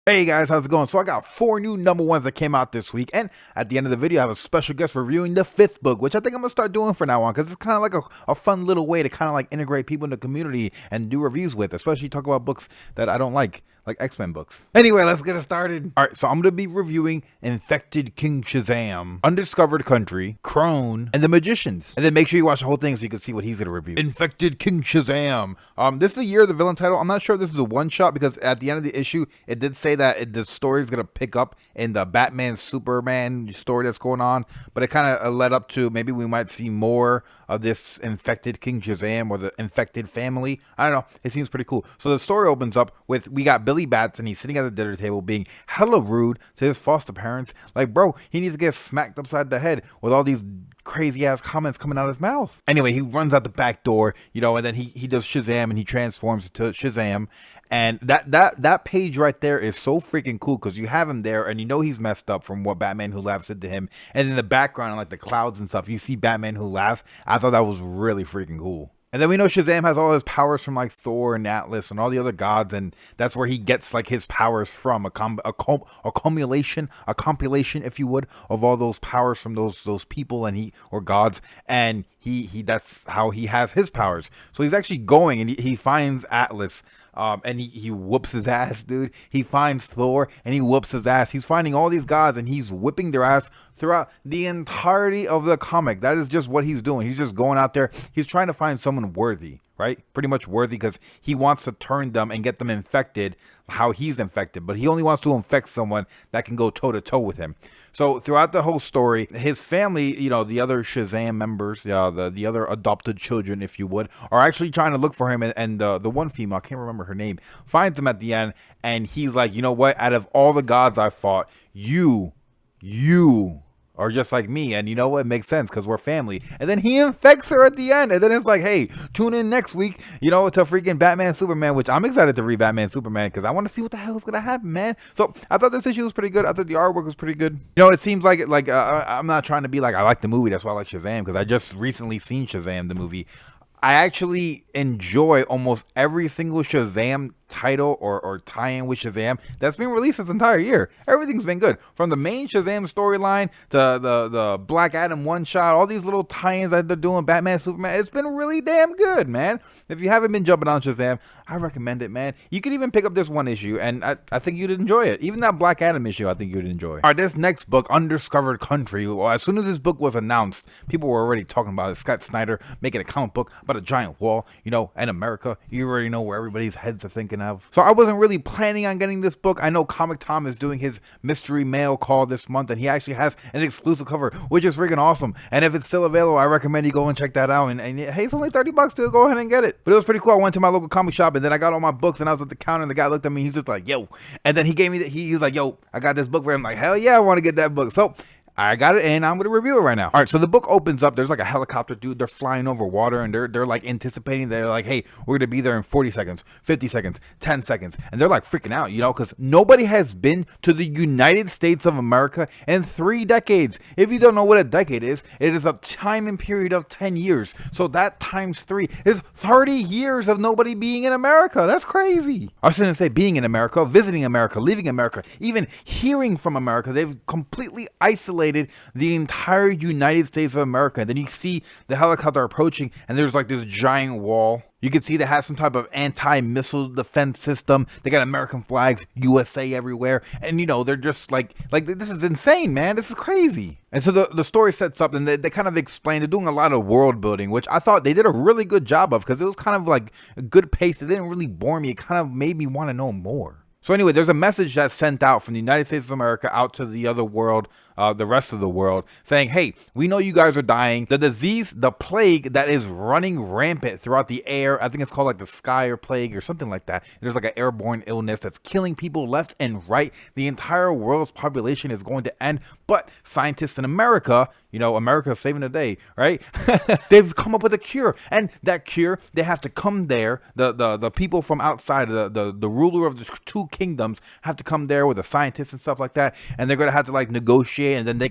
Hey guys, how's it going? So I got 4 new #1s that came out this week, and at the end of the video I have a special guest reviewing the 5th book, which I think I'm gonna start doing from now on, because it's kind of like a fun little way to kind of like integrate people in the community and do reviews with, especially talk about books that I don't like X-Men books. Anyway, let's get it started. Alright, so I'm gonna be reviewing Infected King Shazam, Undiscovered Country, Crone, and The Magicians. And then make sure you watch the whole thing so you can see what he's gonna review. Infected King Shazam. This is the year of the villain title. I'm not sure if this is a one-shot, because at the end of the issue it did say that the story is gonna pick up in the Batman Superman story that's going on, but it kind of led up to maybe we might see more of this Infected King Shazam or the infected family. I don't know, it seems pretty cool. So the story opens up with, we got Billy Bats, and he's sitting at the dinner table being hella rude to his foster parents. Like, bro, he needs to get smacked upside the head with all these crazy ass comments coming out of his mouth. Anyway, he runs out the back door, you know, and then he does Shazam, and he transforms into Shazam. And that page right there is so freaking cool, because you have him there and you know he's messed up from what Batman Who Laughs did to him. And in the background, like the clouds and stuff, you see Batman Who Laughs. I thought that was really freaking cool. And then we know Shazam has all his powers from like Thor and Atlas and all the other gods, and that's where he gets like his powers from, a compilation, if you would, of all those powers from those people and or gods, and he that's how he has his powers. So he's actually going and he finds Atlas. And he whoops his ass, dude. He finds Thor and he whoops his ass. He's finding all these gods and he's whipping their ass throughout the entirety of the comic. That is just what he's doing. He's just going out there. He's trying to find someone worthy, right? Pretty much worthy, because he wants to turn them and get them infected how he's infected. But he only wants to infect someone that can go toe to toe with him. So throughout the whole story, his family, you know, the other Shazam members, the other adopted children, if you would, are actually trying to look for him. And the one female, I can't remember her name, finds him at the end. And he's like, you know what? Out of all the gods I fought, you are just like me, and you know what, it makes sense because we're family. And then he infects her at the end, and then it's like, hey, tune in next week, you know, to freaking Batman Superman, which I'm excited to read Batman Superman because I want to see what the hell is gonna happen, man. So I thought this issue was pretty good. I thought the artwork was pretty good. You know, it seems like I'm not trying to be like I like the movie, that's why I like Shazam, because I just recently seen Shazam the movie. I actually enjoy almost every single Shazam title or tie-in with Shazam that's been released this entire year. Everything's been good, from the main Shazam storyline to the Black Adam one-shot, all these little tie-ins that they're doing, Batman, Superman. It's been really damn good, man. If you haven't been jumping on Shazam, I recommend it, man. You could even pick up this one issue, and I think you'd enjoy it. Even that Black Adam issue, I think you'd enjoy. All right, this next book, Undiscovered Country. Well, as soon as this book was announced, people were already talking about it. Scott Snyder making a comic book about a giant wall, you know, in America. You already know where everybody's heads are thinking of. So I wasn't really planning on getting this book. I know Comic Tom is doing his mystery mail call this month, and he actually has an exclusive cover, which is freaking awesome. And if it's still available, I recommend you go and check that out. And hey, it's only $30 to go ahead and get it. But it was pretty cool. I went to my local comic shop, and then I got all my books, and I was at the counter, and the guy looked at me. He's just like, yo. And then he gave me he was like, yo, I got this book for him. I'm like, hell yeah, I want to get that book. So I got it, and I'm going to review it right now. All right, so the book opens up. There's like a helicopter, dude. They're flying over water, and they're like anticipating. They're like, hey, we're going to be there in 40 seconds, 50 seconds, 10 seconds. And they're like freaking out, you know, because nobody has been to the United States of America in 3 decades. If you don't know what a decade is, it is a time and period of 10 years. So that times 3 is 30 years of nobody being in America. That's crazy. I shouldn't say being in America, visiting America, leaving America, even hearing from America. They've completely isolated the entire United States of America. And then you see the helicopter approaching, and there's like this giant wall. You can see they have some type of anti-missile defense system. They got American flags, USA everywhere. And, you know, they're just like this is insane, man. This is crazy. And so the story sets up, and they kind of explain, they're doing a lot of world building, which I thought they did a really good job of, because it was kind of like a good pace. It didn't really bore me. It kind of made me want to know more. So anyway, there's a message that's sent out from the United States of America out to the other world, the rest of the world, saying, hey, we know you guys are dying. The disease, the plague that is running rampant throughout the air, I think it's called like the Sky Plague or something like that. There's like an airborne illness that's killing people left and right. The entire world's population is going to end. But scientists in America, you know, America's saving the day, right? They've come up with a cure. And that cure, they have to come there. The people from outside, the ruler of the 2 kingdoms have to come there with the scientists and stuff like that. And they're going to have to like negotiate negotiate, and then they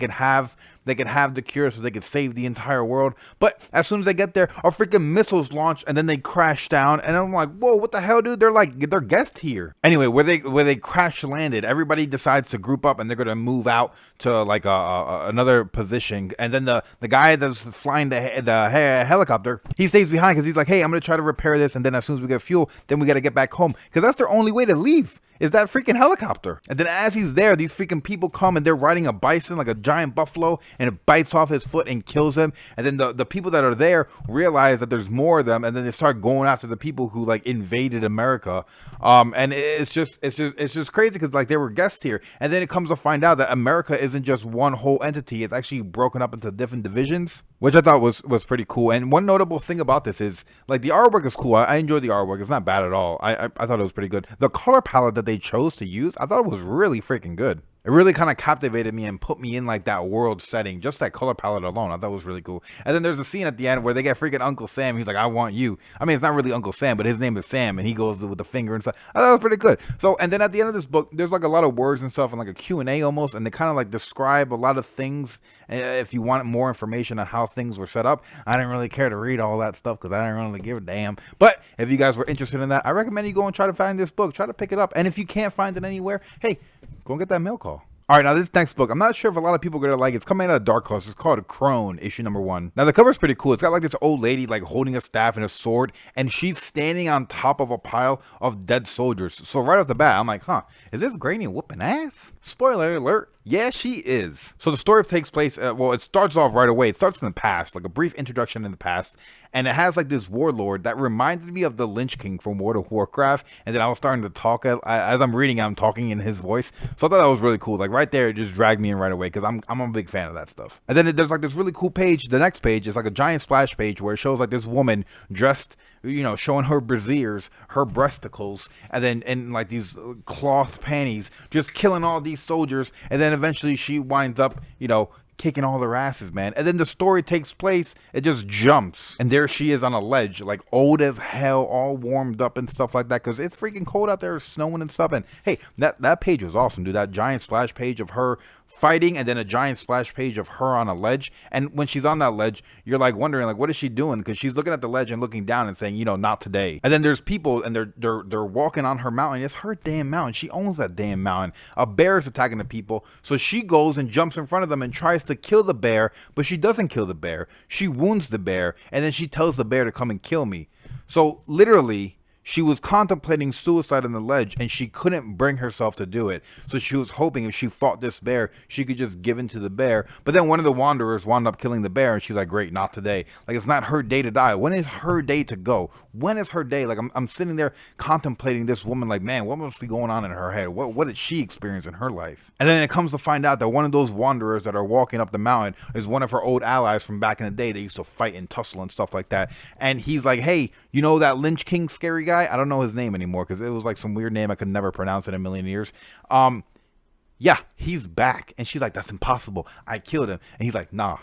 can have the cure so they could save the entire world. But as soon as they get there, a freaking missiles launch and then they crash down, and I'm like, whoa, what the hell, dude? They're guests here. Anyway, where they crash landed, everybody decides to group up and they're gonna move out to like another position. And then the guy that's flying the helicopter, he stays behind because he's like, hey, I'm gonna try to repair this, and then as soon as we get fuel, then we gotta get back home, because that's their only way to leave, is that freaking helicopter. And then as he's there, these freaking people come and they're riding a bison, like a giant buffalo, and it bites off his foot and kills him. And then the people that are there realize that there's more of them, and then they start going after the people who like invaded America. And it's just crazy because like they were guests here, and then it comes to find out that America isn't just one whole entity. It's actually broken up into different divisions, which I thought was pretty cool. And one notable thing about this is like the artwork is cool. I enjoy the artwork. It's not bad at all. I thought it was pretty good. The color palette that they chose to use, I thought it was really freaking good. It really kind of captivated me and put me in like that world setting. Just that color palette alone, I thought was really cool. And then there's a scene at the end where they get freaking Uncle Sam. He's like, I want you. I mean, it's not really Uncle Sam, but his name is Sam, and he goes with the finger and stuff. I thought it was pretty good. So, and then at the end of this book, there's like a lot of words and stuff and like a Q&A almost, and they kind of like describe a lot of things. If you want more information on how things were set up, I didn't really care to read all that stuff because I didn't really give a damn. But if you guys were interested in that, I recommend you go and try to find this book. Try to pick it up. And if you can't find it anywhere, hey, go and get that mail call. All right, now this next book, I'm not sure if a lot of people are gonna like it. It's coming out of Dark Horse. It's called Crone, issue number 1. Now the cover's pretty cool. It's got like this old lady like holding a staff and a sword, and she's standing on top of a pile of dead soldiers. So right off the bat, I'm like, huh, is this Granny whooping ass? Spoiler alert. Yeah, she is. So the story takes place, well, it starts off right away. It starts in the past, like a brief introduction in the past. And it has like this warlord that reminded me of the Lynch King from World of Warcraft. And then I was starting to talk, as I'm reading, I'm talking in his voice. So I thought that was really cool. Like right there, it just dragged me in right away because I'm a big fan of that stuff. And then there's like this really cool page. The next page is like a giant splash page where it shows like this woman dressed, you know, showing her brassieres, her breasticles, and then in like these cloth panties, just killing all these soldiers. And then eventually she winds up, you know, kicking all their asses, man. And then the story takes place, it just jumps, and there she is on a ledge, like old as hell, all warmed up and stuff like that, because it's freaking cold out there, snowing and stuff. And hey, that page was awesome, dude. That giant splash page of her fighting, and then a giant splash page of her on a ledge. And when she's on that ledge, you're like wondering, like, what is she doing? Because she's looking at the ledge and looking down and saying, you know, not today. And then there's people, and they're walking on her mountain. It's her damn mountain. She owns that damn mountain. A bear is attacking the people, so she goes and jumps in front of them and tries to kill the bear, but she doesn't kill the bear. She wounds the bear, and then she tells the bear to come and kill me. So literally, she was contemplating suicide on the ledge, and she couldn't bring herself to do it. So she was hoping if she fought this bear, she could just give in to the bear. But then one of the wanderers wound up killing the bear, and she's like, great, not today. Like, it's not her day to die. When is her day to go? When is her day? Like, I'm sitting there contemplating this woman, like, man, what must be going on in her head? What did she experience in her life? And then it comes to find out that one of those wanderers that are walking up the mountain is one of her old allies from back in the day. They used to fight and tussle and stuff like that. And he's like, hey, you know that Lynch King scary guy? I don't know his name anymore because it was like some weird name I could never pronounce in a million years. Yeah, he's back. And she's like, that's impossible. I killed him. And he's like, nah,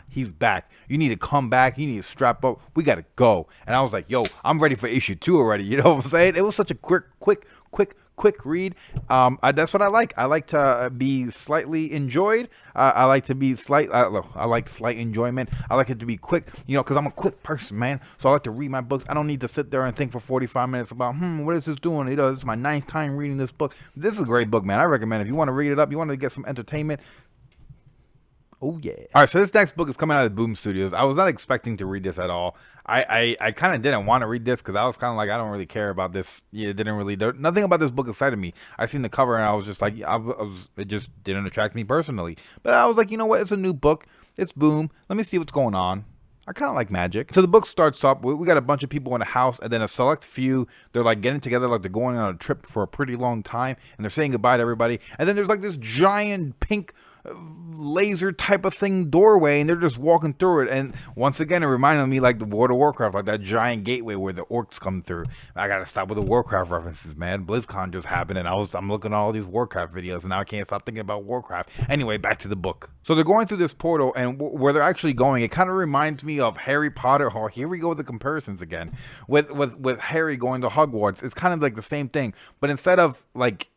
he's back. You need to come back. You need to strap up. We got to go. And I was like, yo, I'm ready for issue 2 already. You know what I'm saying? It was such a quick read. That's what I like. I like to be slightly enjoyed. I like to be I like slight enjoyment. I like it to be quick, you know, because I'm a quick person, man. So I like to read my books. I don't need to sit there and think for 45 minutes about, what is this doing? You know, this is my 9th time reading this book. This is a great book, man. I recommend it. If you want to read it up, you want to get some entertainment. Oh yeah. All right, so this next book is coming out of Boom Studios. I was not expecting to read this at all. I kind of didn't want to read this because I was kind of like, I don't really care about this. Yeah, it didn't really, nothing about this book excited me. I seen the cover and I was just like, it just didn't attract me personally. But I was like, you know what? It's a new book. It's Boom. Let me see what's going on. I kind of like magic. So the book starts up. We got a bunch of people in a house, and then a select few, they're like getting together, like they're going on a trip for a pretty long time, and they're saying goodbye to everybody. And then there's like this giant pink laser type of thing doorway, and they're just walking through it. And once again, it reminded me like the World of Warcraft, like that giant gateway where the orcs come through. I gotta stop with the Warcraft references, man. BlizzCon just happened, and I'm looking at all these Warcraft videos, and now I can't stop thinking about Warcraft. Anyway, back to the book. So they're going through this portal, and where they're actually going, it kind of reminds me of Harry Potter. Oh, here we go with the comparisons again. With Harry going to Hogwarts, it's kind of like the same thing, but instead of like,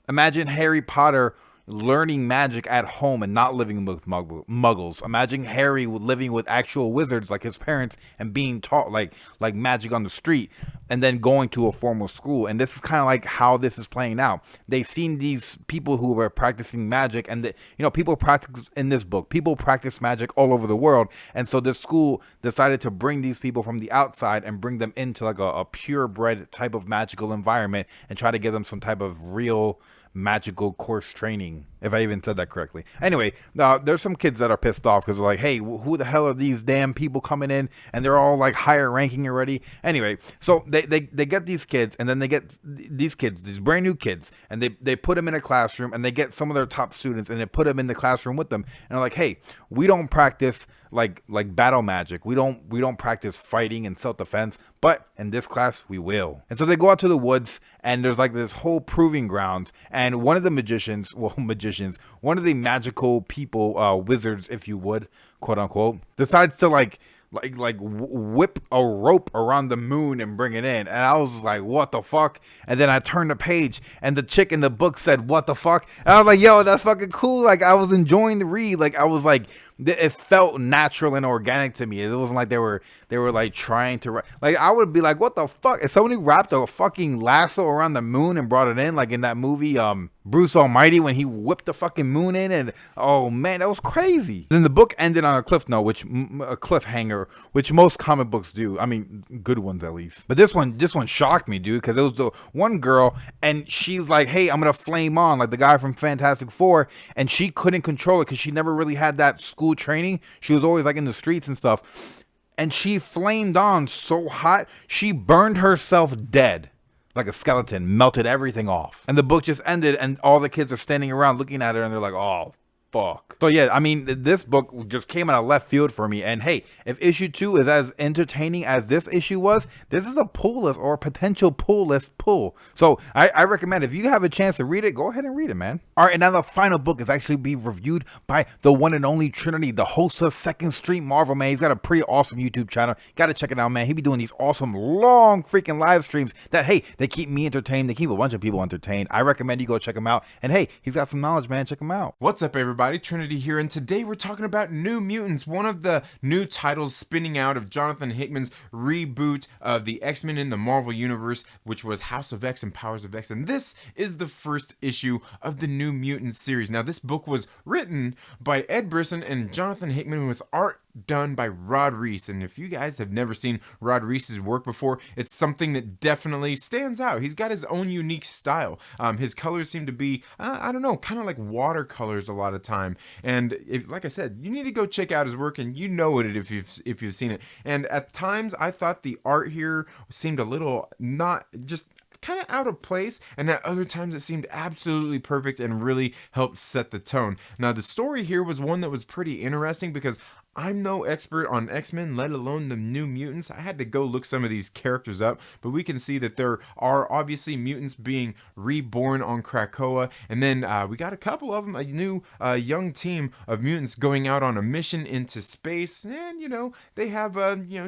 imagine Harry Potter learning magic at home and not living with muggles. Imagine Harry living with actual wizards like his parents and being taught like magic on the street, and then going to a formal school. And this is kind of like how this is playing out. They've seen these people who were practicing magic, and people practice in this book. People practice magic all over the world, and so this school decided to bring these people from the outside and bring them into like a purebred type of magical environment and try to give them some type of real magical course training, if I even said that correctly. Anyway, there's some kids that are pissed off because they're like, hey, who the hell are these damn people coming in, and they're all like higher ranking already. Anyway, so they get these kids, and then they get these brand new kids, and they put them in a classroom, and they get some of their top students, and they put them in the classroom with them, and they're like, hey, we don't practice like battle magic, we don't practice fighting and self-defense, but in this class we will. And so they go out to the woods, and there's like this whole proving ground, and one of the one of the magical people, wizards, if you would, quote unquote, decides to like whip a rope around the moon and bring it in. And I was just like, what the fuck? And then I turned the page, and the chick in the book said, what the fuck? And I was like, yo, that's fucking cool. Like, I was enjoying the read. Like, I was like, it felt natural and organic to me. It wasn't like they were like trying to, like, I would be like, what the fuck? If somebody wrapped a fucking lasso around the moon and brought it in, like in that movie Bruce Almighty, when he whipped the fucking moon in, and oh man, that was crazy. Then the book ended on a cliff note, a cliffhanger, which most comic books do. I mean, good ones at least. But this one shocked me, dude, because it was the one girl, and she's like, hey, I'm gonna flame on like the guy from Fantastic Four, and she couldn't control it because she never really had that school training. She was always like in the streets and stuff, and she flamed on so hot she burned herself dead like a skeleton, melted everything off. And the book just ended, and all the kids are standing around looking at her, and they're like, oh fuck. So yeah, I mean, this book just came out of left field for me. And hey, if issue 2 is as entertaining as this issue was, this is a pull list or a potential pull list pull. So I recommend, if you have a chance to read it, go ahead and read it, man. All right, and now the final book is actually being reviewed by the one and only Trinity, the host of Second Street Marvel, man. He's got a pretty awesome YouTube channel. Got to check it out, man. He be doing these awesome long freaking live streams that, hey, they keep me entertained. They keep a bunch of people entertained. I recommend you go check him out. And hey, he's got some knowledge, man. Check him out. What's up, everybody? Trinity here, and today we're talking about New Mutants, one of the new titles spinning out of Jonathan Hickman's reboot of the X-Men in the Marvel Universe, which was House of X and Powers of X, and this is the first issue of the New Mutants series. Now, this book was written by Ed Brisson and Jonathan Hickman with art done by Rod Reis, and if you guys have never seen Rod Reis's work before, it's something that definitely stands out. He's got his own unique style. His colors seem to be, I don't know, kind of like watercolors a lot of time. And if, like I said, you need to go check out his work, and you know it if you've seen it. And at times, I thought the art here seemed a little not just kind of out of place, and at other times it seemed absolutely perfect and really helped set the tone. Now, the story here was one that was pretty interesting because I'm no expert on X-Men, let alone the New Mutants. I had to go look some of these characters up, but we can see that there are obviously mutants being reborn on Krakoa, and then we got a couple of them, a new young team of mutants going out on a mission into space, and they have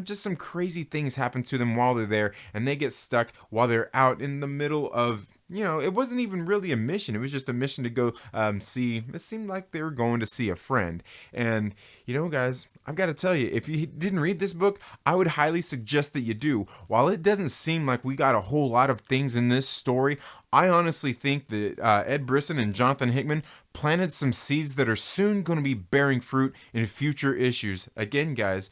just some crazy things happen to them while they're there, and they get stuck while they're out in the middle of, it wasn't even really a mission. It was just a mission to go see. It seemed like they were going to see a friend. And, guys, I've got to tell you, if you didn't read this book, I would highly suggest that you do. While it doesn't seem like we got a whole lot of things in this story, I honestly think that Ed Brisson and Jonathan Hickman planted some seeds that are soon going to be bearing fruit in future issues. Again, guys,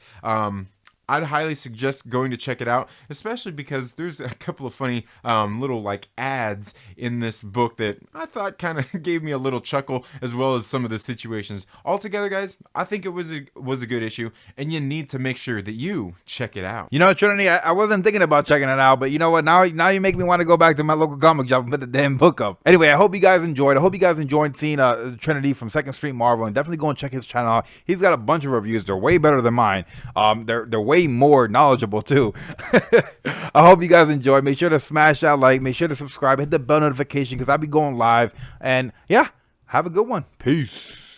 I'd highly suggest going to check it out, especially because there's a couple of funny little ads in this book that I thought kind of gave me a little chuckle, as well as some of the situations. Altogether, guys, I think it was a good issue, and you need to make sure that you check it out. Trinity, I wasn't thinking about checking it out, but you know what? Now you make me want to go back to my local comic shop and put the damn book up. Anyway, I hope you guys enjoyed. I hope you guys enjoyed seeing Trinity from Second Street Marvel, and definitely go and check his channel out. He's got a bunch of reviews. They're way better than mine. They're way more knowledgeable too. I hope you guys enjoyed. Make sure to smash that like, make sure to subscribe, hit the bell notification because I'll be going live, and yeah, have a good one. Peace.